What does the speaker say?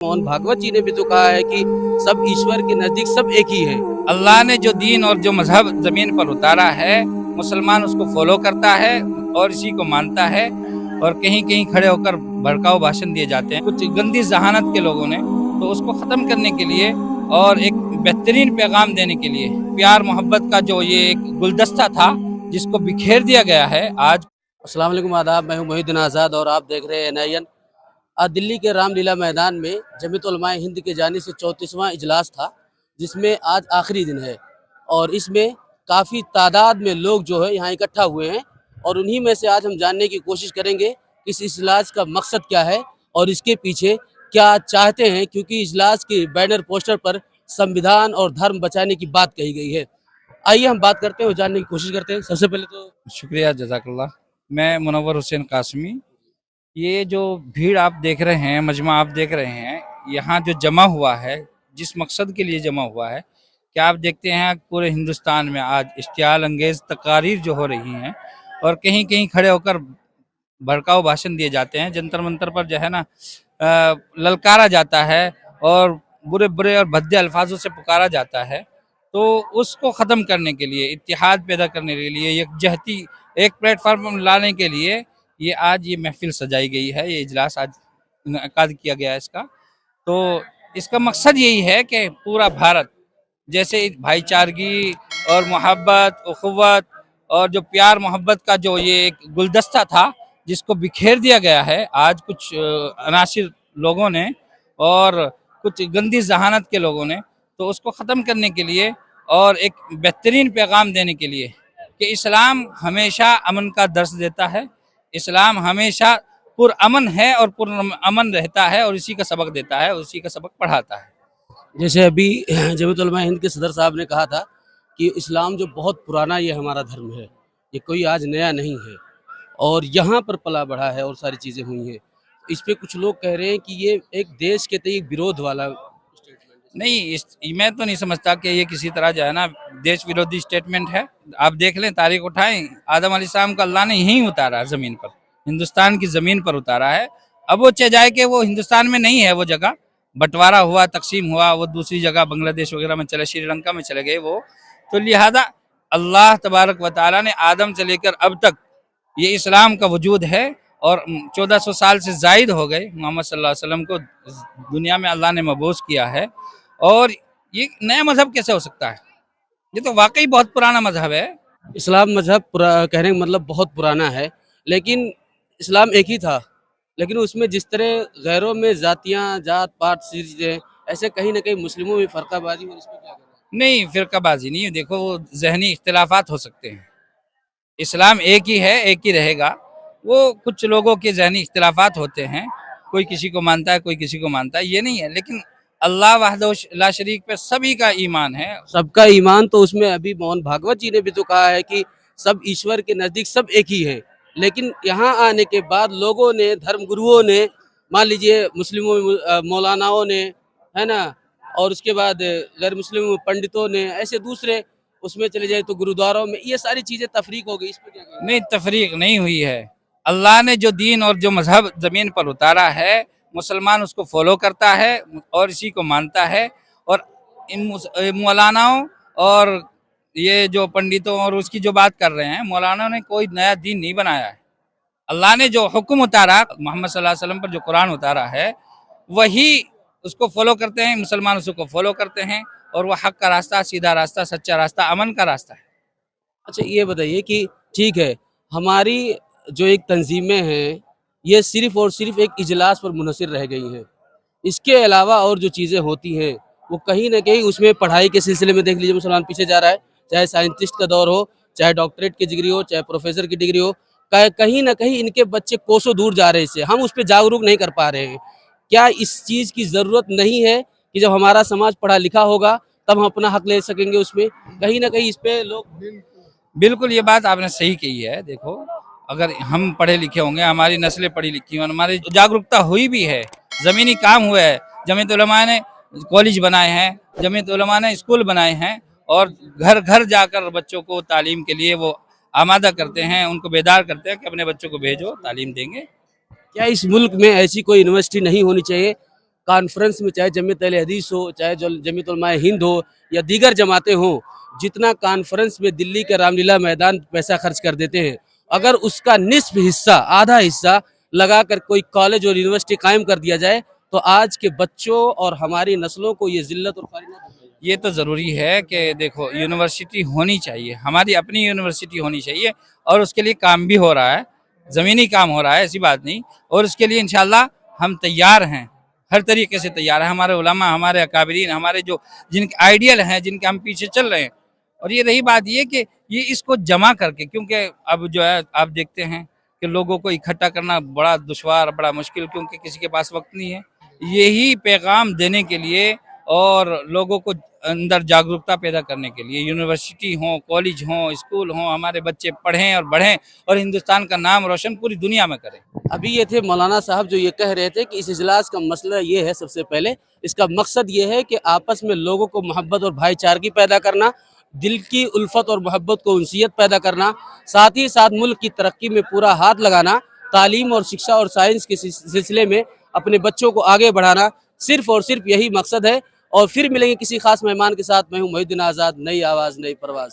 मोहन भागवत जी ने भी तो कहा है कि सब ईश्वर के नजदीक सब एक ही है। अल्लाह ने जो दीन और जो मजहब जमीन पर उतारा है, मुसलमान उसको फॉलो करता है और इसी को मानता है। और कहीं कहीं खड़े होकर भड़काऊ भाषण दिए जाते हैं कुछ गंदी जहानत के लोगों ने, तो उसको खत्म करने के लिए और एक बेहतरीन पैगाम देने के लिए प्यार मोहब्बत का जो ये एक गुलदस्ता था जिसको बिखेर दिया गया है आज। अस्सलाम वालेकुम, आदाब। मैं हूं मोहिउद्दीन आज़ाद और आप देख रहे हैं एनआईएन। आज दिल्ली के रामलीला मैदान में जमीयत उलमा हिंद की जानिब से 34वां इजलास था, जिसमें आज आखिरी दिन है और इसमें काफ़ी तादाद में लोग जो है यहाँ इकट्ठा हुए हैं और उन्हीं में से आज हम जानने की कोशिश करेंगे कि इस इजलास का मकसद क्या है और इसके पीछे क्या चाहते हैं, क्योंकि इजलास के बैनर पोस्टर पर संविधान और धर्म बचाने की बात कही गई है। आइए हम बात करते हैं और जानने की कोशिश करते हैं। सबसे पहले तो शुक्रिया, जज़ाकल्लाह। मैं मुनव्वर हुसैन कासमी। ये जो भीड़ आप देख रहे हैं, मजमा आप देख रहे हैं, यहाँ जो जमा हुआ है, जिस मकसद के लिए जमा हुआ है, क्या आप देखते हैं पूरे हिंदुस्तान में आज इश्तियाल अंगेज तकारीर जो हो रही हैं और कहीं कहीं खड़े होकर भड़काऊ भाषण दिए जाते हैं, जंतर मंतर पर जो है ना ललकारा जाता है और बुरे बुरे और भद्दे अल्फाजों से पुकारा जाता है। तो उसको ख़त्म करने के लिए, इत्तेहाद पैदा करने के लिए, यकजहती एक प्लेटफार्म पर लाने के लिए ये आज ये महफिल सजाई गई है, ये इजलास आज इनेकाद किया गया है इसका। तो इसका मकसद यही है कि पूरा भारत जैसे भाईचारगी और मोहब्बत, उखुव्वत और जो प्यार मोहब्बत का जो ये एक गुलदस्ता था जिसको बिखेर दिया गया है आज कुछ अनासिर लोगों ने और कुछ गंदी जहानत के लोगों ने, तो उसको ख़त्म करने के लिए और एक बेहतरीन पैगाम देने के लिए कि इस्लाम हमेशा अमन का दर्स देता है, इस्लाम हमेशा पुरअमन है और पुरअमन रहता है और इसी का सबक देता है, उसी का सबक पढ़ाता है। जैसे अभी जमीयत उलमा हिंद के सदर साहब ने कहा था कि इस्लाम जो बहुत पुराना ये हमारा धर्म है, ये कोई आज नया नहीं है और यहाँ पर पला बढ़ा है और सारी चीज़ें हुई हैं। इस पे कुछ लोग कह रहे हैं कि ये एक देश के तय विरोध वाला स्टेटमेंट है। नहीं, मैं तो नहीं समझता कि ये किसी तरह जो है ना देश विरोधी स्टेटमेंट है। आप देख लें, तारीख उठाएं, आदम अलैहिस्सलाम को अल्लाह ने यहीं उतारा, जमीन पर, हिंदुस्तान की जमीन पर उतारा है। अब वो चाहे जाए कि वो हिंदुस्तान में नहीं है, वो जगह बंटवारा हुआ, तकसीम हुआ, वो दूसरी जगह बांग्लादेश वगैरह में चले, श्रीलंका में चले गए वो। तो लिहाजा अल्लाह तबारक व तआला ने आदम से लेकर अब तक ये इस्लाम का वजूद है और 1400 साल से जायद हो गए मोहम्मद सल्लल्लाहु अलैहि वसल्लम को दुनिया में अल्लाह ने मबूस किया है। और ये नया मजहब कैसे हो सकता है? ये तो वाकई बहुत पुराना मजहब है। इस्लाम मजहब कहने का मतलब बहुत पुराना है, लेकिन इस्लाम एक ही था। लेकिन उसमें जिस तरह गैरों में जातियाँ, जात पात चीज़ें, ऐसे कहीं ना कहीं मुस्लिमों में फ़र्क़ाबाज़ी और इसमें क्या करें। नहीं, फिरकाबाजी नहीं है। देखो, वो जहनी इख्तिलाफात हो सकते हैं, इस्लाम एक ही है, एक ही रहेगा। वो कुछ लोगों के जहनी इख्तिलाफात होते हैं, कोई किसी को मानता है, कोई किसी को मानता है, ये नहीं है। लेकिन अल्लाह वहदहू ला शरीक पे सभी का ईमान है। सबका ईमान तो उसमें अभी मोहन भागवत जी ने भी तो कहा है कि सब ईश्वर के नज़दीक सब एक ही है। लेकिन यहाँ आने के बाद लोगों ने, धर्म गुरुओं ने, मान लीजिए मुस्लिमों में मौलानाओं ने, है ना, और उसके बाद गैर मुस्लिम पंडितों ने, ऐसे दूसरे उसमें चले जाए तो गुरुद्वारों में ये सारी चीज़ें तफरीक हो गई। इस पर क्या कहेंगे? नहीं, तफरीक नहीं हुई है। अल्लाह ने जो दीन और जो मजहब जमीन पर उतारा है, मुसलमान उसको फॉलो करता है और इसी को मानता है। और इन मौलानाओं और ये जो पंडितों और उसकी जो बात कर रहे हैं, मौलाना ने कोई नया दीन नहीं बनाया है। अल्लाह ने जो हुक्म उतारा मोहम्मद सल्लल्लाहु अलैहि वसल्लम पर, जो कुरान उतारा है, वही उसको फॉलो करते हैं मुसलमान, उसको फॉलो करते हैं और वह हक का रास्ता, सीधा रास्ता, सच्चा रास्ता, अमन का रास्ता है। अच्छा, ये बताइए कि ठीक है, हमारी जो एक तंजीमें हैं, ये सिर्फ़ और सिर्फ़ एक इजलास पर मुनहसर रह गई हैं। इसके अलावा और जो चीज़ें होती हैं, वो कहीं न कहीं उसमें पढ़ाई के सिलसिले में देख लीजिए मुसलमान पीछे जा रहा है, चाहे साइंटिस्ट का दौर हो, चाहे डॉक्टरेट की डिग्री हो, चाहे प्रोफ़ेसर की डिग्री हो, कहीं न कहीं इनके बच्चे कोसों दूर जा रहे हैं इससे, हम उस पे जागरूक नहीं कर पा रहे हैं। क्या इस चीज़ की ज़रूरत नहीं है कि जब हमारा समाज पढ़ा लिखा होगा, तब हम अपना हक ले सकेंगे उसमें? कहीं न कहीं इस पे लोग। बिल्कुल, ये बात आपने सही कही है। देखो, अगर हम पढ़े लिखे होंगे, हमारी नस्लें पढ़ी लिखी हों, हमारी जागरूकता हुई भी है, ज़मीनी काम हुआ है, जमीयत उलमा ने कॉलेज बनाए हैं, जमीयत उलमा ने स्कूल बनाए हैं और घर घर जाकर बच्चों को तालीम के लिए वो आमादा करते हैं, उनको बेदार करते हैं कि अपने बच्चों को भेजो, तालीम देंगे। क्या इस मुल्क में ऐसी कोई यूनिवर्सिटी नहीं होनी चाहिए? कॉन्फ्रेंस में, चाहे जमीयत अहले हदीस हो, चाहे जमीयत उलमाए हिंद हो या दीगर जमातें हों, जितना कॉन्फ्रेंस में दिल्ली के रामलीला मैदान पैसा खर्च कर देते हैं, अगर उसका निस्फ हिस्सा, आधा हिस्सा लगाकर कोई कॉलेज और यूनिवर्सिटी कायम कर दिया जाए तो आज के बच्चों और हमारी नस्लों को ये जिल्लत और खारी ना पड़े। ये तो ज़रूरी है कि देखो यूनिवर्सिटी होनी चाहिए, हमारी अपनी यूनिवर्सिटी होनी चाहिए और उसके लिए काम भी हो रहा है, ज़मीनी काम हो रहा है, ऐसी बात नहीं। और उसके लिए इंशाल्लाह हम तैयार हैं, हर तरीके से तैयार हैं। हमारे उलमा, हमारे अकाबरीन, हमारे जो जिनके आइडियल हैं, जिनके हम पीछे चल रहे हैं। और ये रही बात ये कि ये इसको जमा करके, क्योंकि अब जो है आप देखते हैं कि लोगों को इकट्ठा करना बड़ा दुश्वार, बड़ा मुश्किल, क्योंकि किसी के पास वक्त नहीं है। यही पैगाम देने के लिए और लोगों को अंदर जागरूकता पैदा करने के लिए यूनिवर्सिटी हो, कॉलेज हो, स्कूल हो, हमारे बच्चे पढ़ें और बढ़ें और हिंदुस्तान का नाम रोशन पूरी दुनिया में करें। अभी ये थे मौलाना साहब जो ये कह रहे थे कि इस इजलास का मसला ये है, सबसे पहले इसका मकसद ये है कि आपस में लोगों को मोहब्बत और भाईचारगी पैदा करना, दिल की उल्फत और मोहब्बत को उनसियत पैदा करना, साथ ही साथ मुल्क की तरक्की में पूरा हाथ लगाना, तालीम और शिक्षा और साइंस के सिलसिले में अपने बच्चों को आगे बढ़ाना, सिर्फ और सिर्फ यही मकसद है। और फिर मिलेंगे किसी खास मेहमान के साथ। मैं हूँ मोहिउद्दीन आज़ाद, नई आवाज़ नई परवाज़।